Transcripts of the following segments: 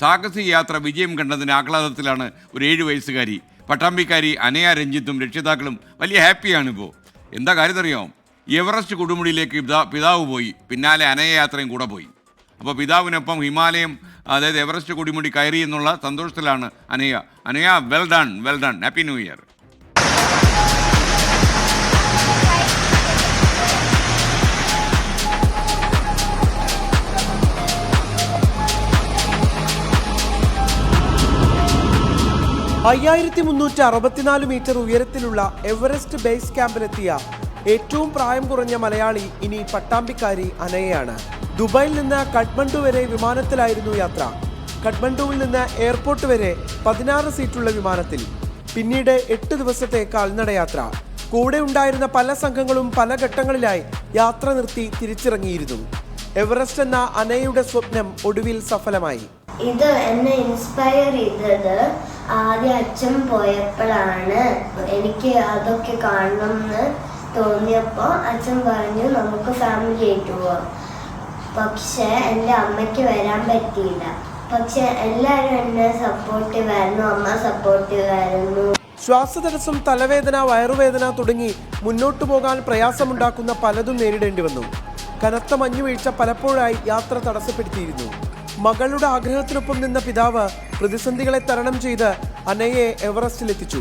സാഹസിക യാത്ര വിജയം കണ്ടതിൻ്റെ ആഹ്ലാദത്തിലാണ് ഒരു 7 വയസ്സുകാരി. പട്ടാമ്പിക്കാരി അനയ രഞ്ജിത്തും രക്ഷിതാക്കളും വലിയ ഹാപ്പിയാണിപ്പോൾ. എന്താ കാര്യം അറിയാമോ? എവറസ്റ്റ് കൊടുമുടിയിലേക്ക് പിതാവ് പോയി, പിന്നാലെ അനയ യാത്രയും കൂടെ പോയി. അപ്പോൾ പിതാവിനൊപ്പം ഹിമാലയം, അതായത് എവറസ്റ്റ് കൊടുമുടി കയറി എന്നുള്ള സന്തോഷത്തിലാണ് Anaya. Anaya, well done, happy new year. Metre ഉയരത്തിലുള്ള എവറസ്റ്റ് ബേസ് ക്യാമ്പിലെത്തിയ ഏറ്റവും പ്രായം കുറഞ്ഞ മലയാളി ഇനി പട്ടാമ്പിക്കാരി അനയയാണ്. ദുബായിൽ നിന്ന് കഠ്മണ്ഡു വരെ വിമാനത്തിലായിരുന്നു യാത്ര. കഠ്മണ്ഡുവിൽ നിന്ന് എയർപോർട്ട് വരെ 16 സീറ്റുള്ള വിമാനത്തിൽ. പിന്നീട് 8 ദിവസത്തെ കാൽനടയാത്ര. കൂടെ ഉണ്ടായിരുന്ന പല സംഘങ്ങളും പല ഘട്ടങ്ങളിലായി യാത്ര നിർത്തി തിരിച്ചിറങ്ങിയിരുന്നു. എവറസ്റ്റ് എന്ന അനയയുടെ സ്വപ്നം ഒടുവിൽ സഫലമായി. ഇത് എന്നെ ഇൻസ്പയർ ചെയ്തത് ആദ്യം അച്ഛൻ പോയപ്പോഴാണ്. എനിക്ക് അതൊക്കെ കാണണം എന്ന് തോന്നിയപ്പോൾ അച്ഛൻ പറഞ്ഞു നമുക്ക് ഫാമിലി ആയിട്ട് പോവാം. പക്ഷെ എൻ്റെ അമ്മയ്ക്ക് വരാൻ പറ്റിയില്ല. പക്ഷെ എല്ലാവരും എന്നെ സപ്പോർട്ടീവായിരുന്നു, അമ്മ സപ്പോർട്ടീവായിരുന്നു. ശ്വാസതടസ്സം, തലവേദന, വയറുവേദന തുടങ്ങി മുന്നോട്ടു പോകാൻ പ്രയാസമുണ്ടാക്കുന്ന പലതും നേരിടേണ്ടി വന്നു. കനത്ത മഞ്ഞുവീഴ്ച പലപ്പോഴായി യാത്ര തടസ്സപ്പെടുത്തിയിരുന്നു. മകളുടെ ആഗ്രഹത്തിനൊപ്പം നിന്ന പിതാവ് പ്രതിസന്ധികളെ തരണം ചെയ്ത് അനയെ എവറസ്റ്റിലെത്തിച്ചു.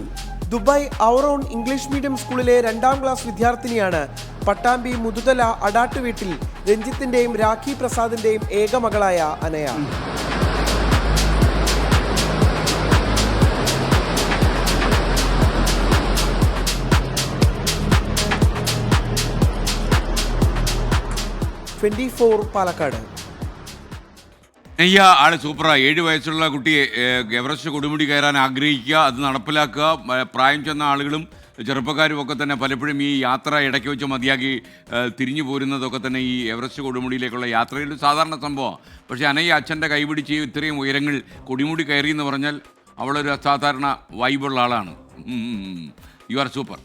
ദുബായ് ഔറോൺ ഇംഗ്ലീഷ് മീഡിയം സ്കൂളിലെ 2ാം ക്ലാസ് വിദ്യാർത്ഥിനിയാണ് പട്ടാമ്പി മുതുതല അടാട്ട് വീട്ടിൽ രഞ്ജിത്തിന്റെയും രാഖി പ്രസാദിന്റെയും ഏക മകളായ അനയ. പാലക്കാട്. ആള് സൂപ്പറാ. 7 വയസ്സുള്ള കുട്ടിയെ എവറസ്റ്റ് കൊടുമുടി കയറാൻ ആഗ്രഹിക്കുക, അത് നടപ്പിലാക്കുക. പ്രായം ചെന്ന ആളുകളും ചെറുപ്പക്കാരും ഒക്കെ തന്നെ പലപ്പോഴും ഈ യാത്ര ഇടയ്ക്ക് വെച്ച് മതിയാക്കി തിരിഞ്ഞു പോരുന്നതൊക്കെ തന്നെ ഈ എവറസ്റ്റ് കൊടുമുടിയിലേക്കുള്ള യാത്രയിൽ സാധാരണ സംഭവമാണ്. പക്ഷേ അനയ അച്ഛൻ്റെ കൈപിടിച്ച് ഇത്രയും ഉയരങ്ങൾ കൊടുമുടി കയറി എന്ന് പറഞ്ഞാൽ അവളൊരു അസാധാരണ വൈബുള്ള ആളാണ്. You are super.